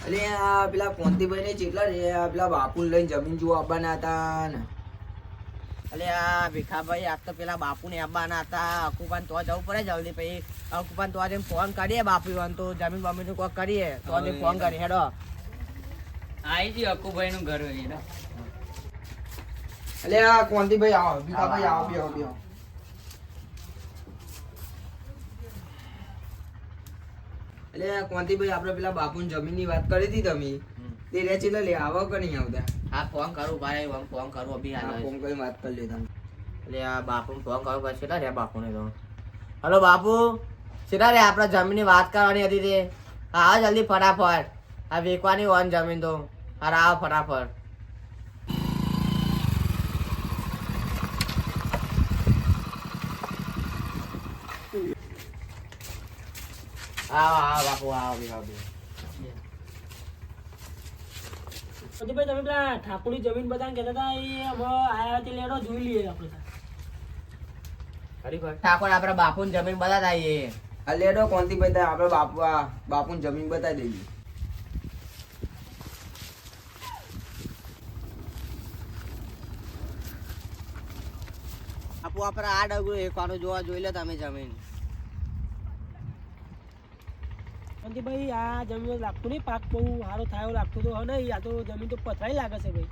અલે આ પેલા કોંતીભાઈ ને જેટલા રે પેલા બાપુ લઈને જમીન જોવા આવવાના હતા ને. અલે આ ભીખાભાઈ આજ તો પેલા બાપુને આવવાના હતા. અકુપાન તો જવું પડે જલ્દી. પછી અકુપાન તો આજે ફોન કરીએ બાપુ તો જમીન બમીન કોઈ કરીએ તો આજે ફોન કરી હેડો આવી ગયું અકુભાઈ નું ઘર હોય. અલે આ કોંતીભાઈ આવો, ભીખાભાઈ આવો, બેહો બેહો. અલે કોંતીભાઈ આપણે પેલા બાપુની જમીનની વાત કરી હતી તમે, તે રે ચેલા લે આવો કે નહીં આવતા? હા ફોન કરું ભાઈ, હું ફોન કરું અભી હા, ફોન કરી વાત કરી લે તમે. એટલે આ બાપુ ફોન કરું પછી કેટલા રે બાપુને તો. હલો બાપુ, કેટલા રે આપણે જમીનની વાત કરવાની હતી તે. હા આવો જલ્દી ફટાફટ. આ વેચવાની હોય ને જમીન તો. અરે આવો ફટાફટ. આવો આવો બાપુ આવો આવો. ભાઈ તમે પેલા ઠાકોરની જમીન બધાને કહેતા હતા એ હવે આયા તે લેડો જોઈ લઈએ આપણે. ઠાકોર આપડે બાપુની જમીન બધા એ. આ લેડો કોંતીભાઈ તા આપણે બાપુની જમીન બતાવી દઈએ. બાપુ આપડે આ ડગલું એકવાનું જોવા જોઈ લો તમે જમીન. ભાઈ આ જમીન લાગતું નહીં, પાક બહુ સારો થાય એવું લાગતું તો નહીં. આ તો જમીન તો પથરાઈ લાગે છે ભાઈ.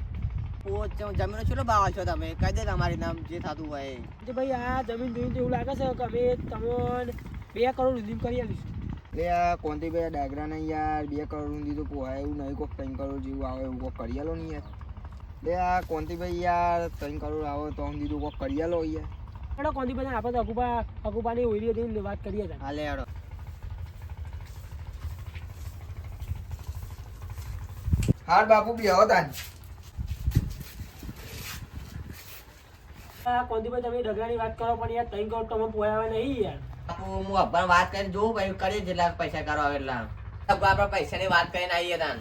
જમીનો કેટલો ભાવ છો તમે કહી દે તમારી નામ જે થતું હોય. ભાઈ આ જમીન જોઈને તો એવું લાગે છે કે અમે તમને 2 કરોડ રીડીમ કરી આવીશું. એટલે આ કોંતીભાઈ આ ડાયગ્રાને યાર 2 કરોડ સુધી તો પોહાય એવું નહીં, કોઈક 3 કરોડ જેવું આવે એવું કોઈક કરી આલો ને યાર. એટલે આ કોંતીભાઈ યાર 3 કરોડ આવે તો સુધી તો કોઈક કરી આલો યાર. હેડો કોંતીભાઈ આપણે અકુપાની ઓઈરી હતી વાત કરીએ હતા. હાલે હેડો. હાર બાપુ બેહો તાન. કોંતીભાઈ તમે ડગરાની વાત કરો પણ યાર 3 કરોડ તમે પોયા નહીં યાર. બાપુ હું અબ્બા વાત કરીને જોઉં ભાઈ કરીએ જેટલા પૈસા કરો આવે એટલા. આપડે પૈસાની વાત કરીને આવીએ તાન.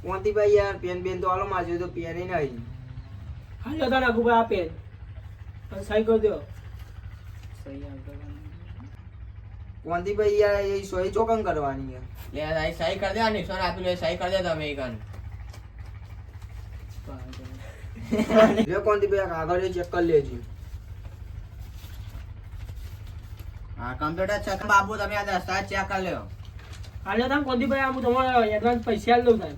કોંતીભાઈ યાર પેન બેન તો આલો મારજો તો પેન નહીં. હાલો તાન અકુભાઈ આ પેન સહી કરી દો. કોંતીભાઈ યાર એ સોય ચોકન કરવાની યાર. લે સહી કરી દે. આ નિશાન આપી લે સહી કરી દે તમે એકન. લે કોંતીભાઈ કાગળ ચેક કરી લેજો. હા કમ્પ્યુટર છે બાપુ તમે આ દસ્તાવેજ ચેક કરી લ્યો. હાલો તાન કોંતીભાઈ આ હું તમારે એડવાન્સ પૈસા આલી દઉં તાન.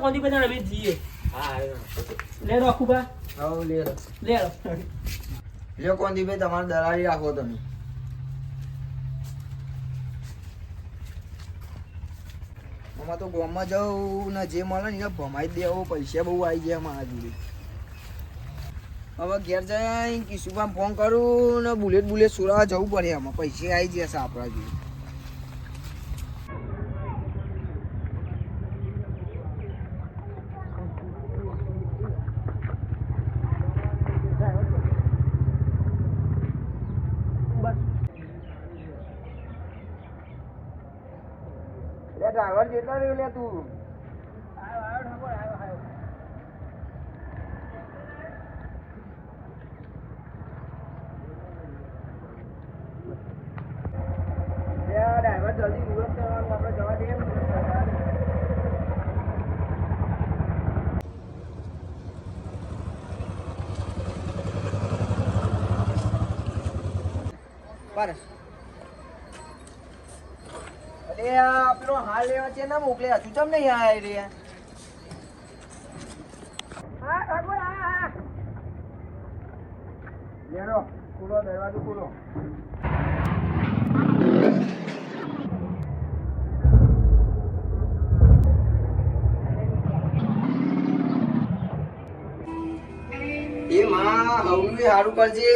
કોંતીભાઈ અમે જઈએ. હા લે રો અકુભા હા લે રો. લે રો. લે કોંતીભાઈ તમારે દલાલી રાખો તમે. આમાં તો ગામમાં જાઉં ને જે મળે ને ભમાઈ દેવો, પૈસા બહુ આવી ગયા મારા જોડે. હવે ઘેર જઈને કિશુભાઈ ફોન કરું ને બુલેટ સુરાવા જવું પડે. આમાં પૈસા આવી જશે આપણા જોડે. ડ્રાઈવર જેટલા રહ્યો લે તું. ડ્રાઈવર જલ્દી મુહૂર્ત કરવાનું, આપણે જવા દઈએ. બસ પેલો હાલ લેવા છે ના મોકલે હજુ ચમ નહીં આયા રે. લેરો ખુલો દરવાજો ખુલો. એ માં હવનું સારું કરજે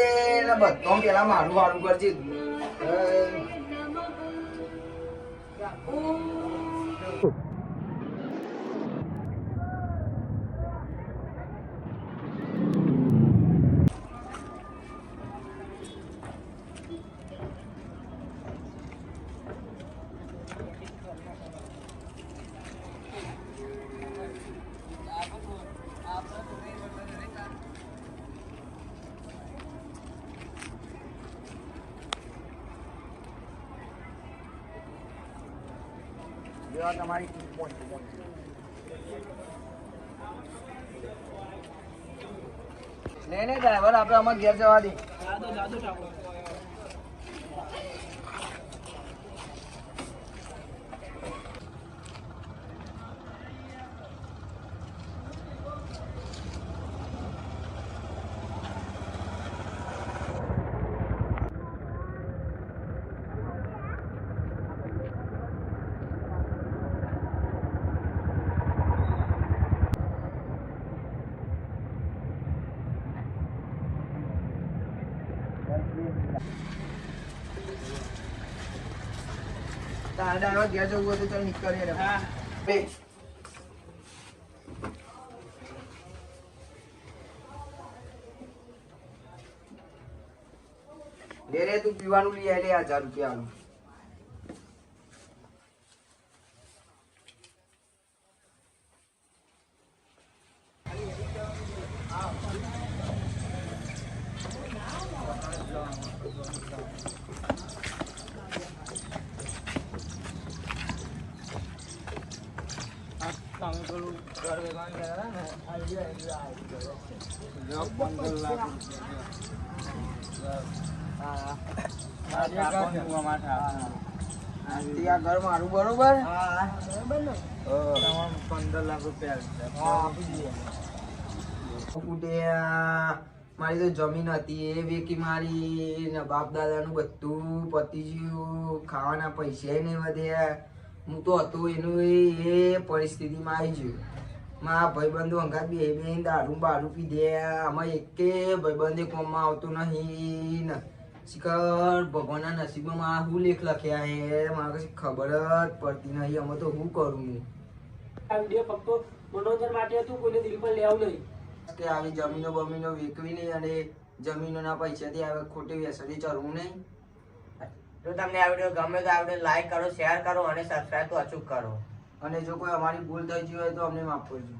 ને બધો પેલા મારું સારું કરજે. સેવા તમારી ને ડ્રાઈવર આપણે આમાં ઘેર જવા દે. જાદો ઠાકોર. તારા ડ્રાઈવર ઘેર જવું હોય તો ચાલ નીકળીએ રે. હા. બે. લે તું પીવાનું લઈ આય લે 1000 રૂપિયા આલું. તમે પેલું ઘર વેચાણ કર્યા ને જો 15 લાખ રૂપિયા. તે આ ઘર મારું બરોબર? બરોબર ને? તમામ 15 લાખ રૂપિયા આપી દઈએ. કુટિયા મારી તો જમીન હતી એ વેકી મારી ને બાપ દાદાનું બધું પતી ગયું, ખાવાના પૈસા નહીં વધ્યા. હું તો હતો એનું એ પરિસ્થિતિમાં આવી ગયું. મારા ભાઈબંધો અંગાત બે દારૂ બારૂ પીધ્યા. આમાં એકે ભાઈબંધે કોમમાં આવતું નહીં ને શિખર ભગવાનના નસીબમાં શું લેખ લખ્યા હે મારે કશી ખબર જ પડતી નહીં. અમે તો શું કરું હું આ વિડીયો ફક્ત મનોરંજન માટે હતું, કોઈને દિલ પર લેવું નહીં. કે આવી જમીનો બમીનો વેચવી નહીં અને જમીનોના પૈસાથી આવે ખોટી વ્યસની ચડવું નહીં. જો તમને આ વિડીયો ગમે તો આ વિડીયો લાઈક કરો, શેર કરો અને સબસ્ક્રાઇબ તો અચૂક કરો. અને જો કોઈ અમારી ભૂલ થઈ ગઈ હોય તો અમને માફ કરજો.